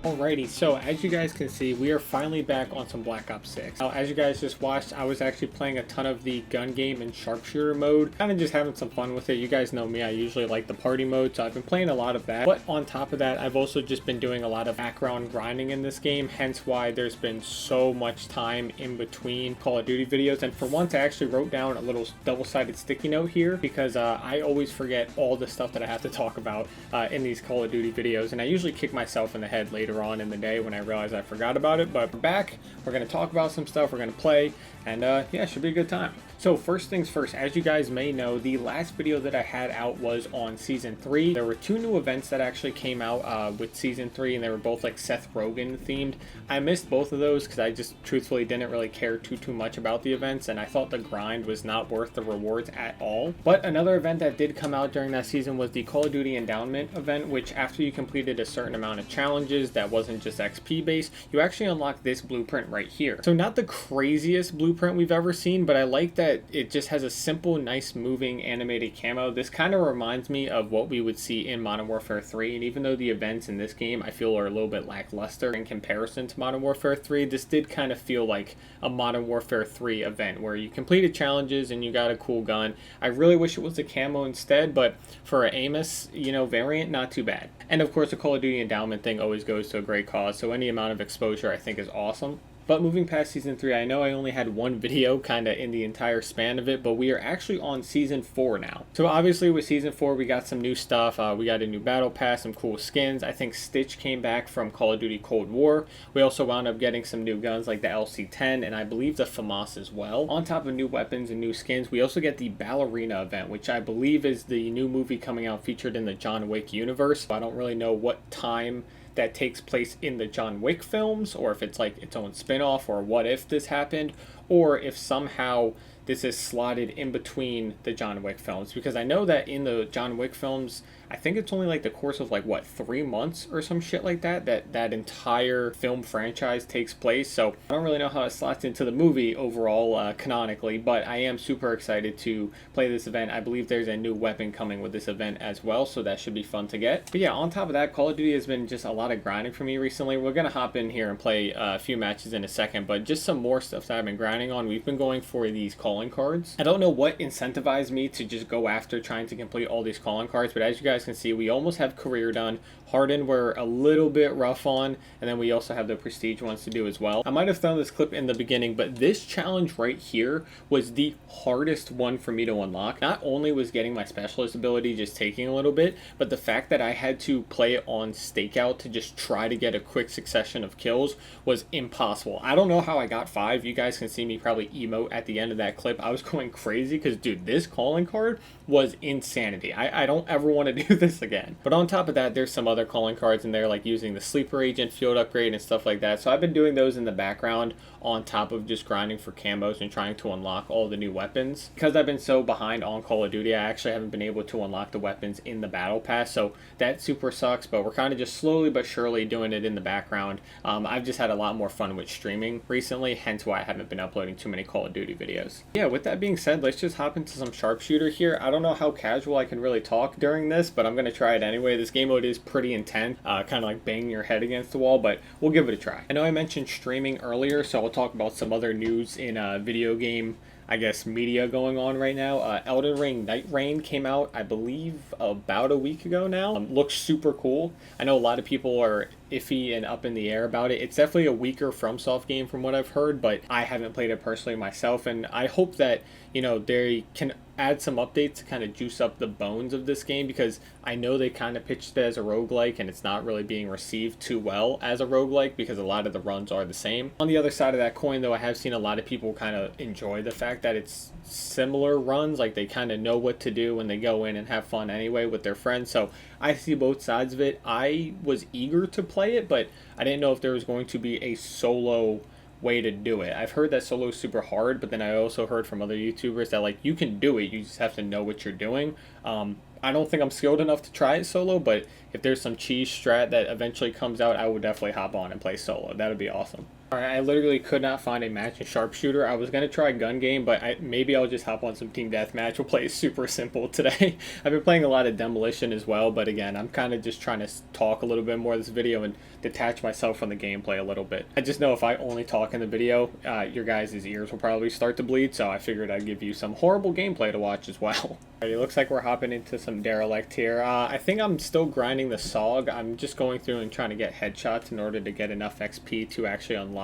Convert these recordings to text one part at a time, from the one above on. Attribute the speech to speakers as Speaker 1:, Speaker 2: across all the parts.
Speaker 1: Alrighty, so as you guys can see, we are finally back on some Black Ops 6. Now, as you guys just watched, I was actually playing a ton of the gun game and sharpshooter mode, kind of just having some fun with it. You guys know me, I usually like the party mode, so I've been playing a lot of that. But on top of that, I've also just been doing a lot of background grinding in this game, hence why there's been so much time in between Call of Duty videos. And for once, I actually wrote down a little double-sided sticky note here because I always forget all the stuff that I have to talk about in these Call of Duty videos, and I usually kick myself in the head later on in the day when I realize I forgot about it. But we're back, we're going to talk about some stuff, we're going to play, and yeah, it should be a good time. So first things first, as you guys may know, the last video that I had out was on Season 3. There were two new events that actually came out with Season 3, and they were both like Seth Rogen themed. I missed both of those because I just truthfully didn't really care too much about the events, and I thought the grind was not worth the rewards at all. But another event that did come out during that season was the Call of Duty Endowment event, which after you completed a certain amount of challenges that wasn't just XP based, you actually unlocked this blueprint right here. So not the craziest blueprint we've ever seen, but I like that it just has a simple, nice, moving, animated camo. This kind of reminds me of what we would see in Modern Warfare 3, and even though the events in this game I feel are a little bit lackluster in comparison to Modern Warfare 3, this did kind of feel like a Modern Warfare 3 event where you completed challenges and you got a cool gun. I really wish it was a camo instead, but for an Amos, variant, not too bad. And of course, the Call of Duty Endowment thing always goes to a great cause, so any amount of exposure I think is awesome. But moving past Season 3, I know I only had one video kind of in the entire span of it, but we are actually on Season 4 now. So obviously with Season 4, we got some new stuff. We got a new battle pass, some cool skins. I think Stitch came back from Call of Duty Cold War. We also wound up getting some new guns like the LC-10 and I believe the FAMAS as well. On top of new weapons and new skins, we also get the Ballerina event, which I believe is the new movie coming out featured in the John Wick universe. I don't really know what time that takes place in the John Wick films, or if it's like its own spin-off, or what if this happened, or if somehow this is slotted in between the John Wick films, because I know that in the John Wick films, I think it's only like the course of like, what, 3 months or some shit like that, that entire film franchise takes place. So I don't really know how it slots into the movie overall canonically, but I am super excited to play this event. I believe there's a new weapon coming with this event as well, so that should be fun to get. But yeah, on top of that, Call of Duty has been just a lot of grinding for me recently. We're going to hop in here and play a few matches in a second, but just some more stuff that I've been grinding on. We've been going for these calling cards. I don't know what incentivized me to just go after trying to complete all these calling cards, but as you guys can see, we almost have career done. Hardened we're a little bit rough on, and then we also have the prestige ones to do as well. I might have thrown this clip in the beginning, but this challenge right here was the hardest one for me to unlock. Not only was getting my specialist ability just taking a little bit, but the fact that I had to play it on stakeout to just try to get a quick succession of kills was impossible. I don't know how I got 5. You guys can see me probably emote at the end of that clip. I was going crazy because, dude, this calling card was insanity. I don't ever want to do this again. But on top of that, there's some other calling cards in there, like using the sleeper agent, field upgrade, and stuff like that. So I've been doing those in the background on top of just grinding for camos and trying to unlock all the new weapons. Because I've been so behind on Call of Duty, I actually haven't been able to unlock the weapons in the battle pass, so that super sucks, but we're kind of just slowly but surely doing it in the background. I've just had a lot more fun with streaming recently, hence why I haven't been uploading too many Call of Duty videos. Yeah, with that being said, let's just hop into some sharpshooter here. I don't know how casual I can really talk during this, but I'm going to try it anyway. This game mode is pretty intense, kind of like banging your head against the wall, but we'll give it a try. I know I mentioned streaming earlier, so I'll talk about some other news in video game, I guess, media going on right now. Elden Ring Night Rain came out, I believe, about a week ago now. Looks super cool. I know a lot of people are iffy and up in the air about it. It's definitely a weaker FromSoft game from what I've heard, but I haven't played it personally myself, and I hope that, they can add some updates to kind of juice up the bones of this game, because I know they kind of pitched it as a roguelike and it's not really being received too well as a roguelike because a lot of the runs are the same. On the other side of that coin, though, I have seen a lot of people kind of enjoy the fact that it's similar runs, like they kind of know what to do when they go in and have fun anyway with their friends. So I see both sides of it. I was eager to play it, but I didn't know if there was going to be a solo way to do it. I've heard that solo is super hard, but then I also heard from other YouTubers that, like, you can do it, you just have to know what you're doing. I don't think I'm skilled enough to try it solo, but if there's some cheese strat that eventually comes out, I would definitely hop on and play solo. That would be awesome. Alright, I literally could not find a match in sharpshooter. I was gonna try gun game, but maybe I'll just hop on some team deathmatch. We'll play super simple today. I've been playing a lot of demolition as well, but again, I'm kind of just trying to talk a little bit more this video and detach myself from the gameplay a little bit. I just know if I only talk in the video, your guys' ears will probably start to bleed, so I figured I'd give you some horrible gameplay to watch as well. Alright, it looks like we're hopping into some derelict here. I think I'm still grinding the SOG. I'm just going through and trying to get headshots in order to get enough XP to actually unlock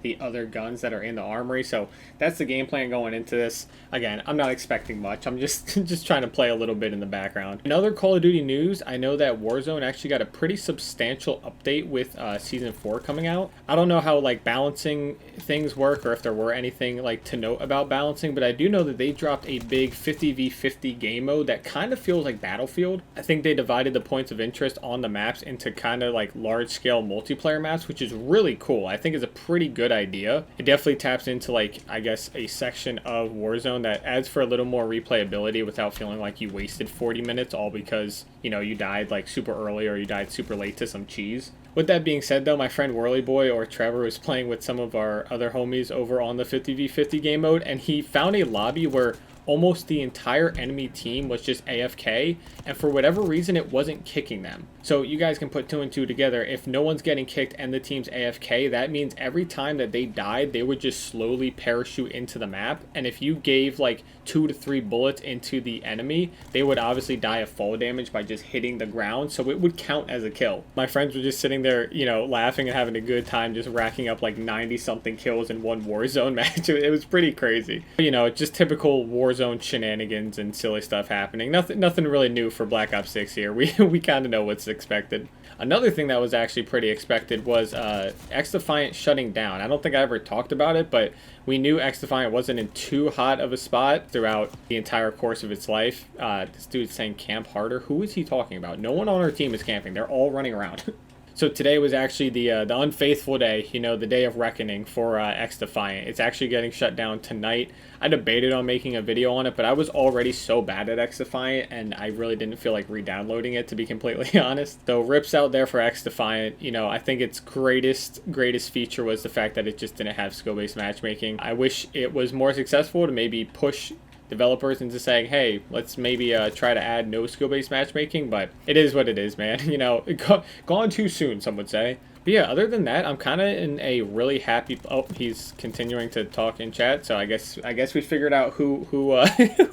Speaker 1: the other guns that are in the armory. So that's the game plan going into this. Again, I'm not expecting much. I'm just trying to play a little bit in the background. In other Call of Duty news, I know that Warzone actually got a pretty substantial update with Season 4 coming out. I don't know how like balancing things work or if there were anything like to note about balancing, but I do know that they dropped a big 50v50 game mode that kind of feels like Battlefield. I think they divided the points of interest on the maps into kind of like large scale multiplayer maps, which is really cool. I think it's a pretty good idea. It definitely taps into like, I guess, a section of Warzone that adds for a little more replayability without feeling like you wasted 40 minutes all because, you know, you died like super early or you died super late to some cheese. With that being said though, my friend Whirly Boy or Trevor was playing with some of our other homies over on the 50v50 game mode, and he found a lobby where almost the entire enemy team was just AFK, and for whatever reason it wasn't kicking them. So you guys can put two and two together. If no one's getting kicked and the team's AFK, that means every time that they died, they would just slowly parachute into the map, and if you gave like 2 to 3 bullets into the enemy, they would obviously die of fall damage by just hitting the ground, so it would count as a kill. My friends were just sitting there, you know, laughing and having a good time, just racking up like 90 something kills in one Warzone match. It was pretty crazy. You know, just typical Warzone shenanigans and silly stuff happening. Nothing really new for Black Ops 6 here. We kind of know what's expected. Another thing that was actually pretty expected was XDefiant shutting down. I don't think I ever talked about it, but we knew XDefiant wasn't in too hot of a spot throughout the entire course of its life. This dude's saying camp harder. Who is he talking about? No one on our team is camping. They're all running around. So today was actually the unfaithful day, you know, the day of reckoning for XDefiant. It's actually getting shut down tonight. I debated on making a video on it, but I was already so bad at XDefiant, and I really didn't feel like re-downloading it, to be completely honest. So rips out there for XDefiant. You know, I think its greatest feature was the fact that it just didn't have skill-based matchmaking. I wish it was more successful to maybe push developers into saying, hey, let's maybe try to add no skill-based matchmaking, but it is what it is, man. You know, gone too soon, some would say. But yeah, other than that, I'm kind of in a really happy... Oh, he's continuing to talk in chat, so I guess we figured out who who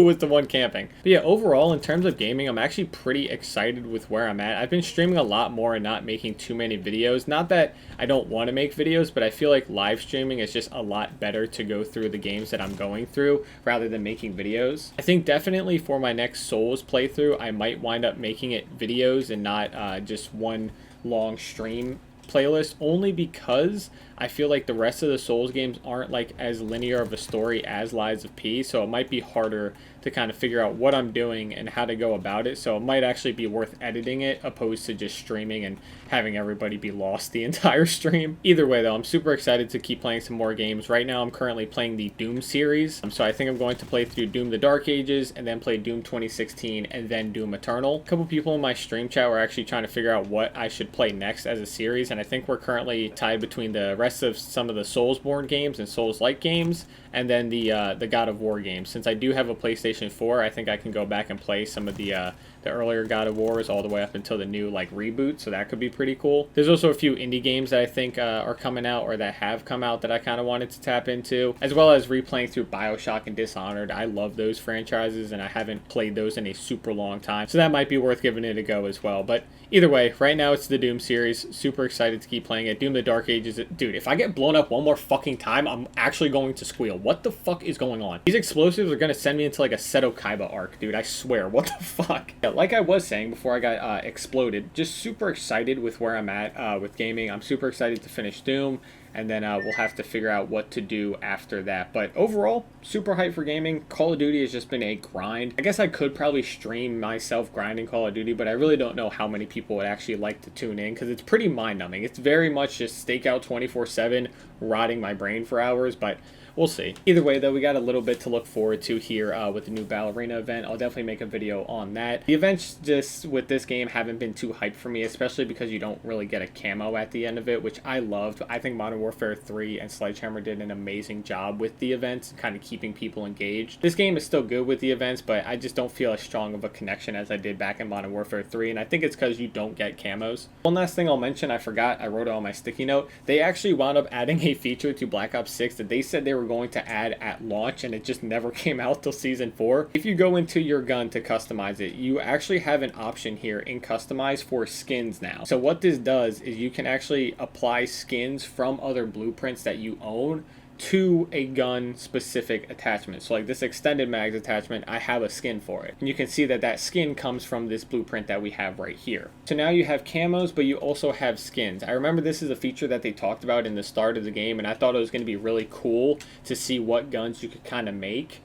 Speaker 1: was the one camping. But yeah, overall, in terms of gaming, I'm actually pretty excited with where I'm at. I've been streaming a lot more and not making too many videos. Not that I don't want to make videos, but I feel like live streaming is just a lot better to go through the games that I'm going through rather than making videos. I think definitely for my next Souls playthrough, I might wind up making it videos and not just one long stream playlist, only because I feel like the rest of the Souls games aren't like as linear of a story as Lies of P, so it might be harder to kind of figure out what I'm doing and how to go about it. So it might actually be worth editing it opposed to just streaming and having everybody be lost the entire stream. Either way though, I'm super excited to keep playing some more games. Right now I'm currently playing the Doom series, so I think I'm going to play through Doom the Dark Ages and then play Doom 2016 and then Doom Eternal. A couple people in my stream chat were actually trying to figure out what I should play next as a series, and I think we're currently tied between the rest of some of the Soulsborne games and Souls-like games and then the God of War games. Since I do have a PlayStation 4, I think I can go back and play some of the earlier God of Wars all the way up until the new like reboot, so that could be pretty cool. There's also a few indie games that I think are coming out or that have come out that I kind of wanted to tap into, as well as replaying through BioShock and Dishonored. I love those franchises and I haven't played those in a super long time, so that might be worth giving it a go as well. But either way, right now it's the Doom series. Super excited to keep playing it. Doom the Dark Ages, dude, if I get blown up one more fucking time, I'm actually going to squeal. What the fuck is going on? These explosives are going to send me into like a Seto Kaiba arc, dude. I swear. What the fuck? Yeah, like I was saying before I got exploded, just super excited with where I'm at with gaming. I'm super excited to finish Doom, and then we'll have to figure out what to do after that. But overall, super hyped for gaming. Call of Duty has just been a grind. I guess I could probably stream myself grinding Call of Duty, but I really don't know how many people would actually like to tune in because it's pretty mind-numbing. It's very much just stakeout 24/7, rotting my brain for hours, but we'll see. Either way though, we got a little bit to look forward to here with the new Ballerina event. I'll definitely make a video on that. The events just with this game haven't been too hyped for me, especially because you don't really get a camo at the end of it, which I loved. I think Modern Warfare 3 and Sledgehammer did an amazing job with the events, kind of keeping people engaged. This game is still good with the events, but I just don't feel as strong of a connection as I did back in Modern Warfare 3, and I think it's because you don't get camos. One last thing I'll mention, I forgot, I wrote it on my sticky note. They actually wound up adding a feature to Black Ops 6 that they said they were going to add at launch, and it just never came out till Season 4. If you go into your gun to customize it, you actually have an option here in Customize for skins now. So what this does is you can actually apply skins from other blueprints that you own to a gun specific attachment. So like this extended mags attachment, I have a skin for it. And you can see that that skin comes from this blueprint that we have right here. So now you have camos, but you also have skins. I remember this is a feature that they talked about in the start of the game, and I thought it was going to be really cool to see what guns you could kind of make,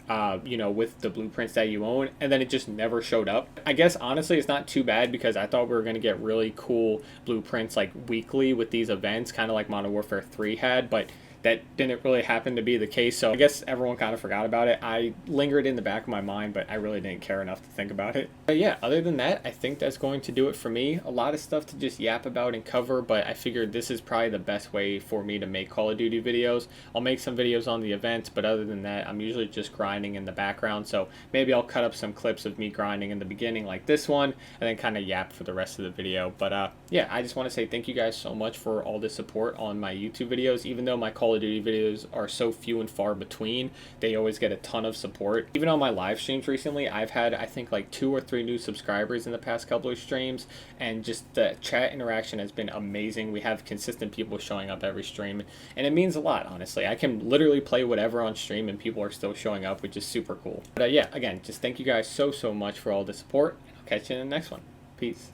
Speaker 1: you know, with the blueprints that you own, and then it just never showed up. I guess honestly it's not too bad because I thought we were going to get really cool blueprints like weekly with these events, kind of like Modern Warfare 3 had, but that didn't really happen to be the case, so I guess everyone kind of forgot about it. I lingered in the back of my mind, but I really didn't care enough to think about it. But yeah, other than that, I think that's going to do it for me. A lot of stuff to just yap about and cover, but I figured this is probably the best way for me to make Call of Duty videos. I'll make some videos on the events, but other than that, I'm usually just grinding in the background, so maybe I'll cut up some clips of me grinding in the beginning like this one, and then kind of yap for the rest of the video. But yeah, I just want to say thank you guys so much for all the support on my YouTube videos. Even though my Call of Duty videos are so few and far between, they always get a ton of support. Even on my live streams recently, I've had I think like 2 or 3 new subscribers in the past couple of streams, and just the chat interaction has been amazing. We have consistent people showing up every stream, and it means a lot, honestly. I can literally play whatever on stream and people are still showing up, which is super cool. But yeah, again, just thank you guys so much for all the support, and I'll catch you in the next one. Peace.